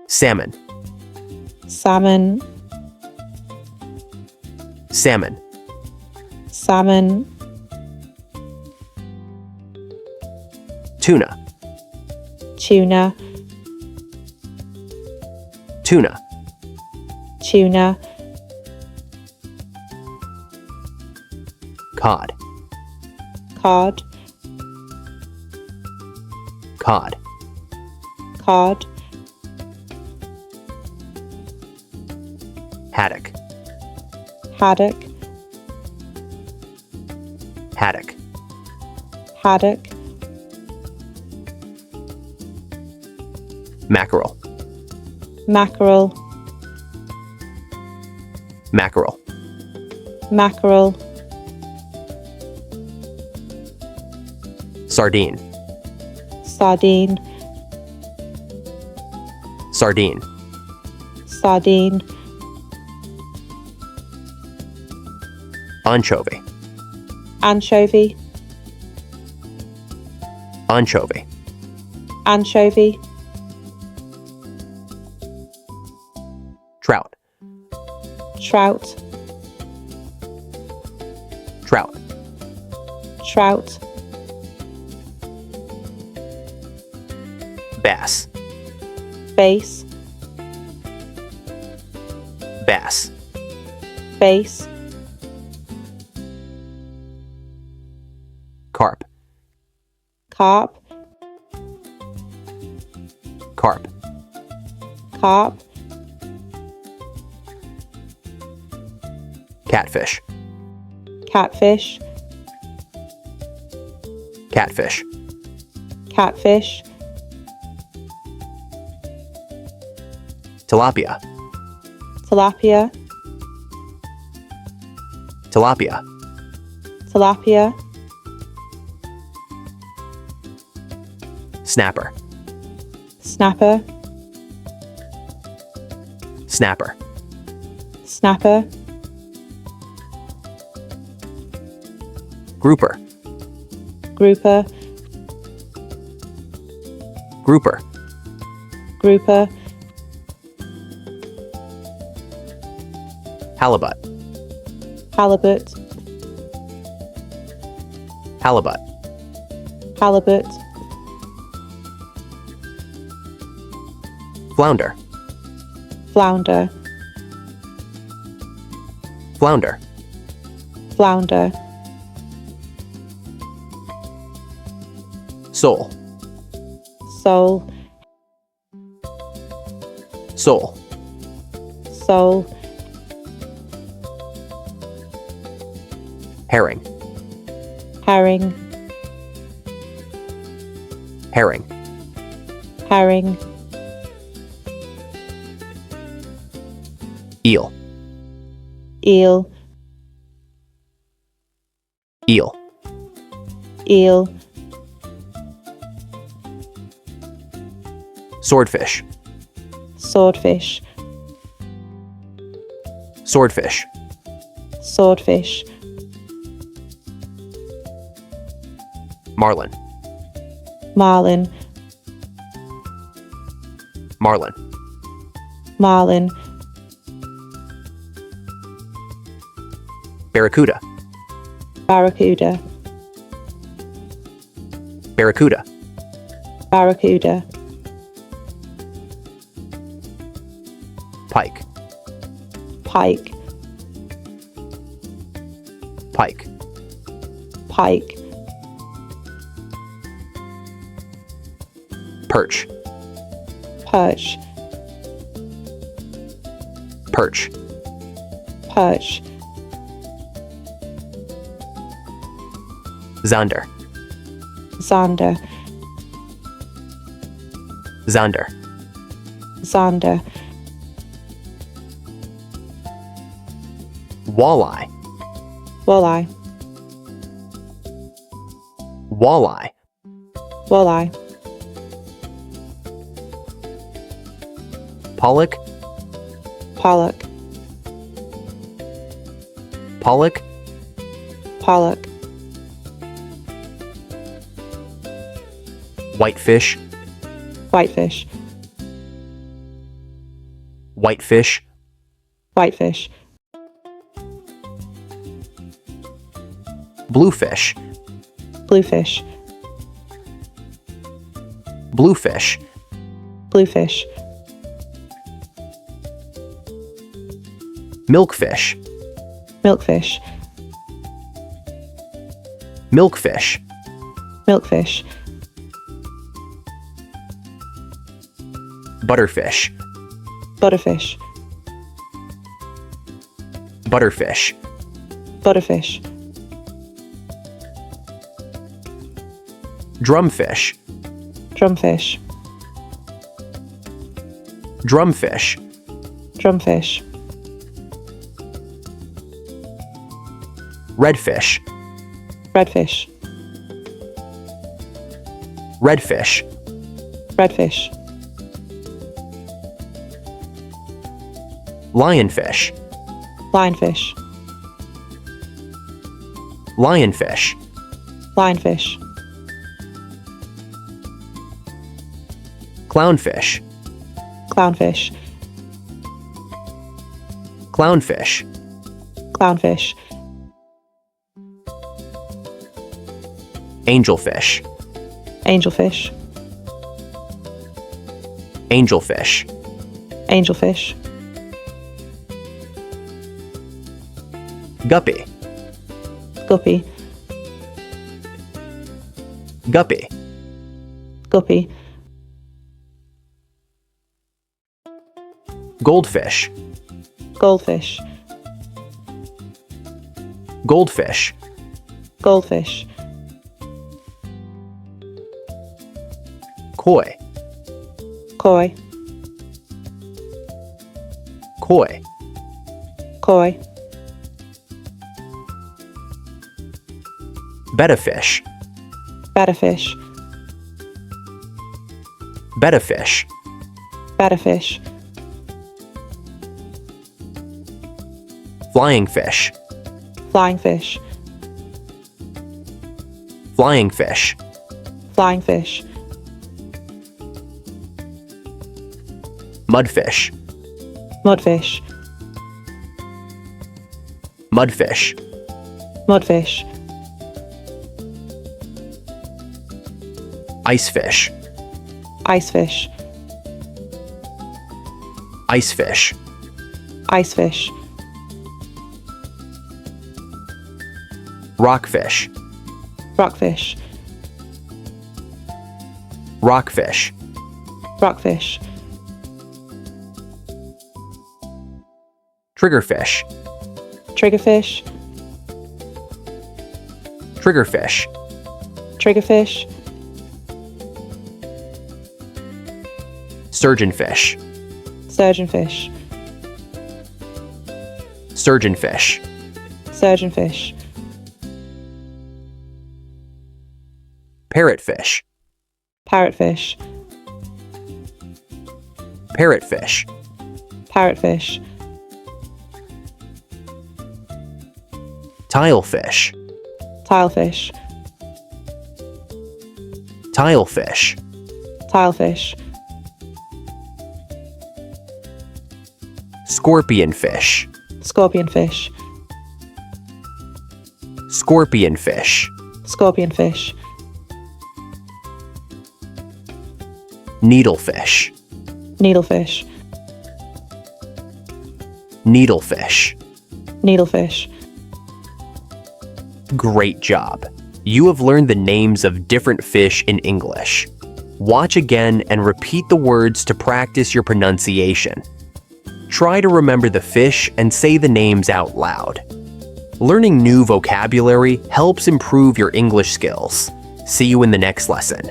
salmon, salmon, salmon, salmon, tuna, tuna, tuna, tuna, cod, cod, cod, cod, haddock, haddock, haddock, haddock, mackerel, mackerel, mackerel, mackerel, sardine, sardine, sardine, sardine, anchovy, anchovy, anchovy, anchovy, trout, trout, trout, trout, bass, bass, bass, bass, carp, carp, carp, carp, catfish, catfish, catfish, catfish, tilapia, tilapia, tilapia, tilapia, snapper, snapper, snapper, snapper, grouper, grouper, grouper, grouper, halibut, halibut, halibut, halibut, flounder, flounder, flounder, flounder, sole, sole, sole, sole, herring, herring, herring, herring, eel, eel, eel, eel, swordfish, swordfish, swordfish, swordfish, marlin, marlin, marlin, marlin, barracuda, barracuda, barracuda, barracuda, pike, pike, pike, pike, perch, perch, perch, perch, zander, zander, zander, zander, walleye, walleye, walleye, walleye, pollock, pollock, pollock, pollock, whitefish, whitefish, whitefish, whitefish, bluefish, bluefish, bluefish, bluefish, milkfish, milkfish, milkfish, milkfish, butterfish, butterfish, butterfish, butterfish, drumfish, drumfish, drumfish, drumfish, redfish, redfish, redfish, redfish, lionfish, lionfish, lionfish, lionfish, clownfish, clownfish, clownfish, clownfish, angelfish, angelfish, angelfish, angelfish, guppy, guppy, guppy, guppy, goldfish, goldfish, goldfish, goldfish, koi, koi, koi, koi, betta-fish, betta-fish, betta-fish, betta-fish, flying fish, flying fish, flying fish, flying fish, mudfish, mudfish, mudfish, mudfish, icefish, icefish, icefish, icefish, rockfish, rockfish, rockfish, rockfish, triggerfish, triggerfish, triggerfish, triggerfish, sturgeonfish, surgeonfish, sturgeonfish, surgeonfish, parrotfish, parrotfish, parrotfish, parrotfish, tilefish, tilefish, tilefish, tilefish, scorpionfish, scorpionfish, scorpionfish, scorpionfish, needlefish, needlefish, needlefish. needlefish. Great job! You have learned the names of different fish in English. Watch again and repeat the words to practice your pronunciation. Try to remember the fish and say the names out loud. Learning new vocabulary helps improve your English skills. See you in the next lesson.